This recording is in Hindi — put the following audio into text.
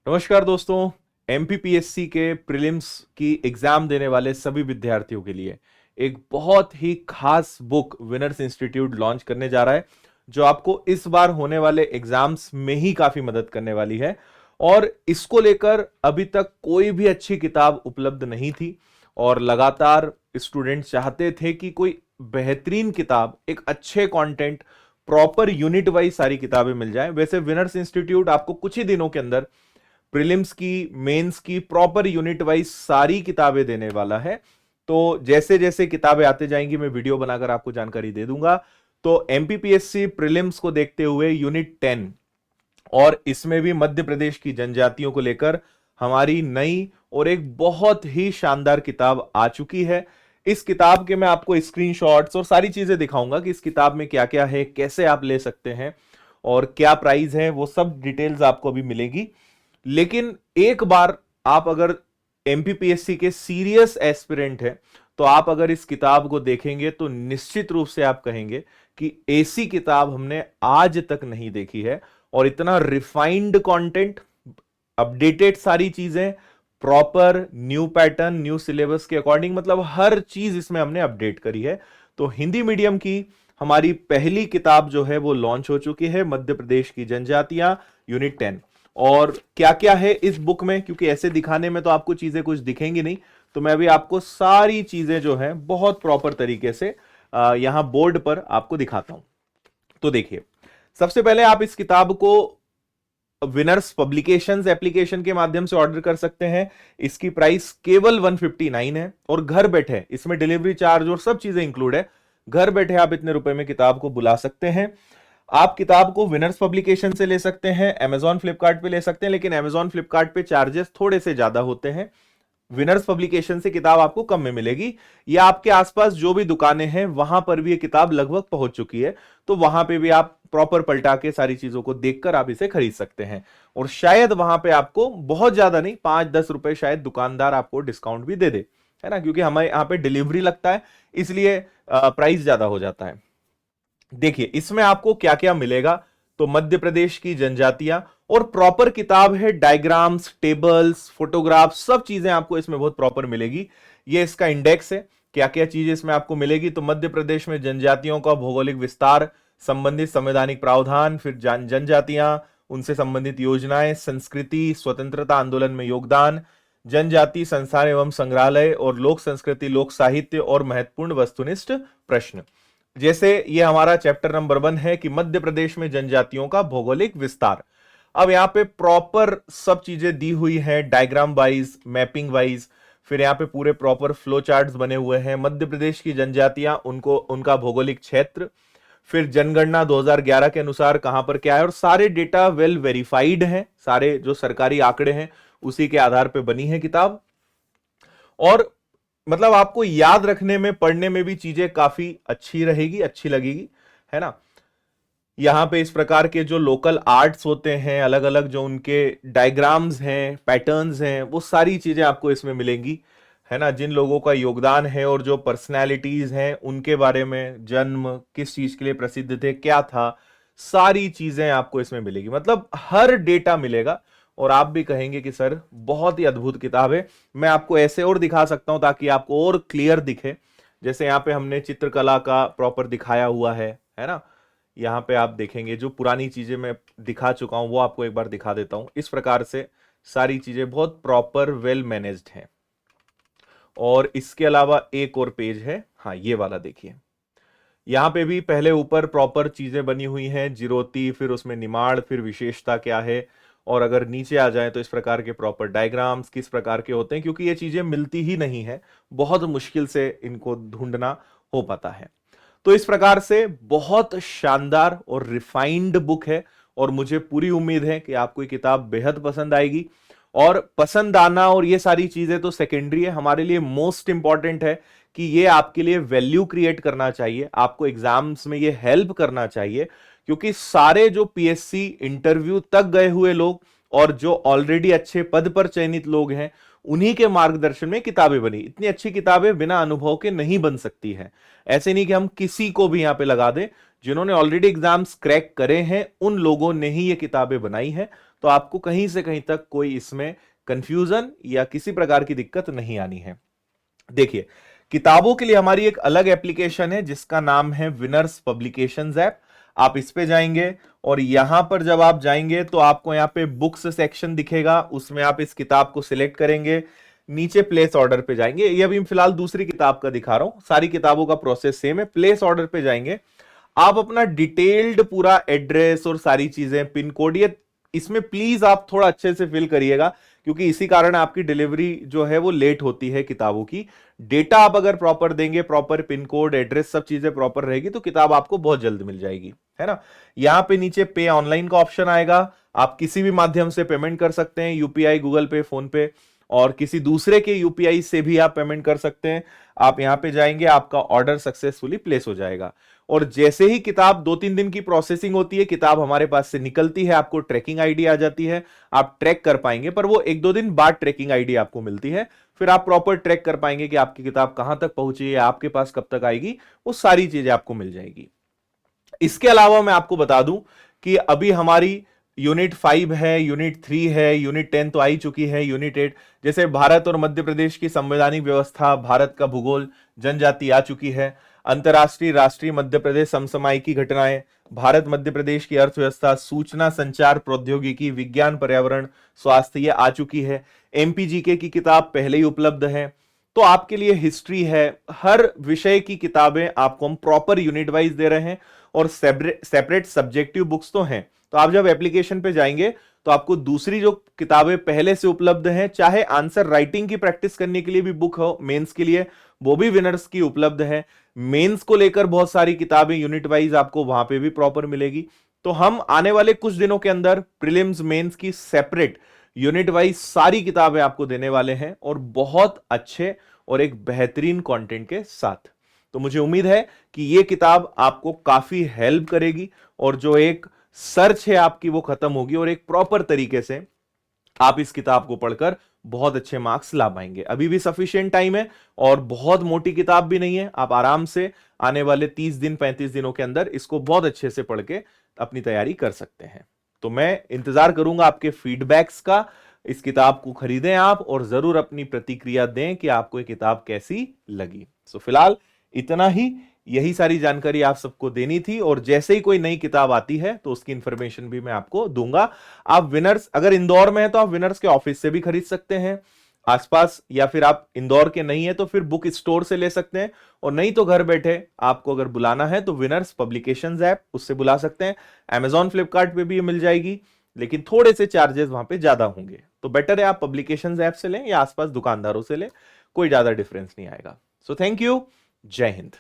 नमस्कार दोस्तों। एमपीपीएससी के प्रीलिम्स की एग्जाम देने वाले सभी विद्यार्थियों के लिए एक बहुत ही खास बुक विनर्स इंस्टीट्यूट लॉन्च करने जा रहा है, जो आपको इस बार होने वाले एग्जाम्स में ही काफी मदद करने वाली है। और इसको लेकर अभी तक कोई भी अच्छी किताब उपलब्ध नहीं थी और लगातार स्टूडेंट चाहते थे कि कोई बेहतरीन किताब, एक अच्छे कंटेंट, प्रॉपर यूनिट वाइज सारी किताबें मिल जाए। वैसे विनर्स इंस्टीट्यूट आपको कुछ ही दिनों के अंदर प्रीलिम्स की, मेंस की प्रॉपर यूनिट वाइज सारी किताबें देने वाला है। तो जैसे जैसे किताबें आते जाएंगी मैं वीडियो बनाकर आपको जानकारी दे दूंगा। तो एमपीपीएससी प्रीलिम्स को देखते हुए यूनिट 10 और इसमें भी मध्य प्रदेश की जनजातियों को लेकर हमारी नई और एक बहुत ही शानदार किताब आ चुकी है। इस किताब के मैं आपको स्क्रीनशॉट्स और सारी चीजें दिखाऊंगा कि इस किताब में क्या क्या है, कैसे आप ले सकते हैं और क्या प्राइस है, वो सब डिटेल्स आपको अभी मिलेगी। लेकिन एक बार आप अगर एमपीपीएससी के सीरियस एस्पिरेंट हैं तो आप अगर इस किताब को देखेंगे तो निश्चित रूप से आप कहेंगे कि ऐसी किताब हमने आज तक नहीं देखी है। और इतना रिफाइंड कंटेंट, अपडेटेड सारी चीजें, proper new pattern, new syllabus के अकॉर्डिंग, मतलब हर चीज इसमें हमने अपडेट करी है। तो हिंदी मीडियम की हमारी पहली किताब जो है वो लॉन्च हो चुकी है, मध्य प्रदेश की जनजातियां, यूनिट 10। और क्या क्या है इस बुक में, क्योंकि ऐसे दिखाने में तो आपको चीजें कुछ दिखेंगी नहीं, तो मैं अभी आपको सारी चीजें जो है बहुत प्रॉपर तरीके से यहां बोर्ड पर आपको दिखाता हूं। तो देखिए, सबसे पहले आप इस किताब को विनर्स पब्लिकेशंस एप्लीकेशन के माध्यम से ऑर्डर कर सकते हैं। इसकी प्राइस केवल 159 है और घर बैठे, इसमें डिलीवरी चार्ज और सब चीजें इंक्लूड है, घर बैठे आप इतने रुपए में किताब को बुला सकते हैं। आप किताब को विनर्स पब्लिकेशन से ले सकते हैं, अमेजॉन फ्लिपकार्ट पे ले सकते हैं, लेकिन अमेजॉन फ्लिपकार्ट पे चार्जेस थोड़े से ज्यादा होते हैं। विनर्स पब्लिकेशन से किताब आपको कम में मिलेगी। या आपके आसपास जो भी दुकानें हैं वहां पर भी ये किताब लगभग पहुंच चुकी है, तो वहां पे भी आप प्रॉपर पलटा के सारी चीजों को देखकर आप इसे खरीद सकते हैं। और शायद वहां पे आपको बहुत ज्यादा नहीं, 5-10 रुपए शायद दुकानदार आपको डिस्काउंट भी दे दे, है ना, क्योंकि हमारे यहाँ पे डिलीवरी लगता है, इसलिए प्राइस ज्यादा हो जाता है। देखिए इसमें आपको क्या क्या मिलेगा। तो मध्य प्रदेश की जनजातियां और प्रॉपर किताब है, डायग्राम्स, टेबल्स, फोटोग्राफ्स, सब चीजें आपको इसमें बहुत प्रॉपर मिलेगी। ये इसका इंडेक्स है, क्या क्या चीजें इसमें आपको मिलेगी। तो मध्य प्रदेश में जनजातियों का भौगोलिक विस्तार, संबंधित संवैधानिक प्रावधान, फिर जनजातियां, उनसे संबंधित योजनाएं, संस्कृति, स्वतंत्रता आंदोलन में योगदान, जनजाति संस्थान एवं संग्रहालय और लोक संस्कृति, लोक साहित्य और महत्वपूर्ण वस्तुनिष्ठ प्रश्न। जैसे ये हमारा चैप्टर नंबर 1 है कि मध्य प्रदेश में जनजातियों का भौगोलिक विस्तार। अब यहाँ पे प्रॉपर सब चीजें दी हुई है, डायग्राम वाइज, मैपिंग वाइज, फिर यहाँ पे पूरे प्रॉपर फ्लो चार्ट्स बने हुए हैं। मध्य प्रदेश की जनजातियां, उनको उनका भौगोलिक क्षेत्र, फिर जनगणना 2011 के अनुसार कहां पर क्या है, और सारे डेटा वेल वेरीफाइड हैं, सारे जो सरकारी आंकड़े हैं उसी के आधार पर बनी है किताब। और मतलब आपको याद रखने में, पढ़ने में भी चीजें काफी अच्छी रहेगी, अच्छी लगेगी, है ना। यहां पे इस प्रकार के जो लोकल आर्ट्स होते हैं, अलग अलग जो उनके डायग्राम्स हैं, पैटर्न्स हैं, वो सारी चीजें आपको इसमें मिलेंगी, है ना। जिन लोगों का योगदान है और जो पर्सनैलिटीज हैं उनके बारे में, जन्म किस चीज के लिए प्रसिद्ध थे, क्या था, सारी चीजें आपको इसमें मिलेगी, मतलब हर डेटा मिलेगा। और आप भी कहेंगे कि सर बहुत ही अद्भुत किताब है। मैं आपको ऐसे और दिखा सकता हूं ताकि आपको और क्लियर दिखे। जैसे यहाँ पे हमने चित्रकला का प्रॉपर दिखाया हुआ है ना। यहाँ पे आप देखेंगे जो पुरानी चीजें मैं दिखा चुका हूं वो आपको एक बार दिखा देता हूं। इस प्रकार से सारी चीजें बहुत प्रॉपर वेल मैनेज्ड हैं। और इसके अलावा एक और पेज है, हाँ ये वाला देखिए, यहाँ पे भी पहले ऊपर प्रॉपर चीजें बनी हुई हैं, जिरोती, फिर उसमें निमाड़, फिर विशेषता क्या है। और अगर नीचे आ जाए तो इस प्रकार के प्रॉपर डायग्राम्स किस प्रकार के होते हैं, क्योंकि ये चीजें मिलती ही नहीं है, बहुत मुश्किल से इनको ढूंढना हो पाता है। तो इस प्रकार से बहुत शानदार और रिफाइंड बुक है और मुझे पूरी उम्मीद है कि आपको ये किताब बेहद पसंद आएगी। और पसंद आना और ये सारी चीजें तो सेकेंडरी है, हमारे लिए मोस्ट इंपॉर्टेंट है कि ये आपके लिए वैल्यू क्रिएट करना चाहिए, आपको एग्जाम्स में ये हेल्प करना चाहिए। क्योंकि सारे जो पीएससी इंटरव्यू तक गए हुए लोग और जो ऑलरेडी अच्छे पद पर चयनित लोग हैं, उन्हीं के मार्गदर्शन में किताबें बनी। इतनी अच्छी किताबें बिना अनुभव के नहीं बन सकती हैं। ऐसे नहीं कि हम किसी को भी यहां पे लगा दें, जिन्होंने ऑलरेडी एग्जाम्स क्रैक करे हैं उन लोगों ने ही ये किताबें बनाई हैं। तो आपको कहीं से कहीं तक कोई इसमें कंफ्यूजन या किसी प्रकार की दिक्कत नहीं आनी है। देखिए, किताबों के लिए हमारी एक अलग एप्लीकेशन है जिसका नाम है विनर्स पब्लिकेशंस ऐप। आप इस पे जाएंगे और यहां पर जब आप जाएंगे तो आपको यहां पे बुक्स सेक्शन दिखेगा, उसमें आप इस किताब को सिलेक्ट करेंगे, नीचे प्लेस ऑर्डर पे जाएंगे। ये अभी फिलहाल दूसरी किताब का दिखा रहा हूं, सारी किताबों का प्रोसेस सेम है। प्लेस ऑर्डर पे जाएंगे, आप अपना डिटेल्ड पूरा एड्रेस और सारी चीजें, पिन कोड, ये इसमें प्लीज आप थोड़ा अच्छे से फिल करिएगा, क्योंकि इसी कारण आपकी डिलीवरी जो है वो लेट होती है किताबों की। डेटा आप अगर प्रॉपर देंगे, प्रॉपर पिन कोड, एड्रेस, सब चीजें प्रॉपर रहेगी तो किताब आपको बहुत जल्द मिल जाएगी, है ना। यहां पे नीचे पे ऑनलाइन का ऑप्शन आएगा, आप किसी भी माध्यम से पेमेंट कर सकते हैं, यूपीआई, गूगल पे, फोन पे, और किसी दूसरे के यूपीआई से भी आप पेमेंट कर सकते हैं। आप यहां पे जाएंगे, आपका ऑर्डर सक्सेसफुली प्लेस हो जाएगा, और जैसे ही किताब 2-3 दिन की प्रोसेसिंग होती है, किताब हमारे पास से निकलती है, आपको ट्रैकिंग आईडी आ जाती है, आप ट्रैक कर पाएंगे। पर वो 1-2 दिन बाद ट्रैकिंग आईडी आपको मिलती है, फिर आप प्रॉपर ट्रैक कर पाएंगे कि आपकी किताब कहां तक पहुंची है, आपके पास कब तक आएगी, वो सारी चीजें आपको मिल जाएगी। इसके अलावा मैं आपको बता दूं कि अभी हमारी यूनिट 5 है, यूनिट 3 है, यूनिट 10 तो आई चुकी है, यूनिट 8 जैसे भारत और मध्य प्रदेश की संवैधानिक व्यवस्था, भारत का भूगोल, जनजाति आ चुकी है। अंतरराष्ट्रीय, राष्ट्रीय, मध्य प्रदेश समसामयिकी घटनाएं, भारत मध्य प्रदेश की अर्थव्यवस्था, सूचना संचार प्रौद्योगिकी, विज्ञान, पर्यावरण, स्वास्थ्य, ये आ चुकी है। एमपीजीके की किताब पहले ही उपलब्ध है। तो आपके लिए हिस्ट्री है, हर विषय की किताबें आपको हम प्रॉपर यूनिट वाइज दे रहे हैं, और सेपरेट सब्जेक्टिव बुक्स तो हैं। तो आप जब एप्लीकेशन पे जाएंगे तो आपको दूसरी जो किताबें पहले से उपलब्ध हैं, चाहे आंसर राइटिंग की प्रैक्टिस करने के लिए भी बुक हो, मेंस के लिए, वो भी विनर्स की उपलब्ध है। मेंस को लेकर बहुत सारी किताबें यूनिट वाइज आपको वहां पे भी प्रॉपर मिलेगी। तो हम आने वाले कुछ दिनों के अंदर प्रीलिम्स, मेंस की सेपरेट यूनिट वाइज सारी किताबें आपको देने वाले हैं, और बहुत अच्छे और एक बेहतरीन कंटेंट के साथ। तो मुझे उम्मीद है कि यह किताब आपको काफी हेल्प करेगी, और जो एक सर्च है आपकी वो खत्म होगी, और एक प्रॉपर तरीके से आप इस किताब को पढ़कर बहुत अच्छे मार्क्स ला पाएंगे। अभी भी सफिशिएंट टाइम है, और बहुत मोटी किताब भी नहीं है। आप आराम से आने वाले 30 दिन, 35 दिनों के अंदर इसको बहुत अच्छे से पढ़ के अपनी तैयारी कर सकते हैं। तो मैं इंतजार करूंगा आपके फीडबैक्स का। इस किताब को खरीदें आप, और जरूर अपनी प्रतिक्रिया दें कि आपको ये किताब कैसी लगी। सो फिलहाल इतना ही, यही सारी जानकारी आप सबको देनी थी, और जैसे ही कोई नई किताब आती है तो उसकी इंफॉर्मेशन भी मैं आपको दूंगा। आप विनर्स, अगर इंदौर में है तो आप विनर्स के ऑफिस से भी खरीद सकते हैं आसपास, या फिर आप इंदौर के नहीं है तो फिर बुक स्टोर से ले सकते हैं, और नहीं तो घर बैठे आपको अगर बुलाना है तो विनर्स पब्लिकेशंस ऐप, उससे बुला सकते हैं। Amazon, फ्लिपकार्ट पे भी ये मिल जाएगी, लेकिन थोड़े से चार्जेस वहां पे ज्यादा होंगे। तो बेटर है आप पब्लिकेशंस ऐप से लें या आसपास दुकानदारों से लें, कोई ज्यादा डिफरेंस नहीं आएगा। सो थैंक यू, जय हिंद।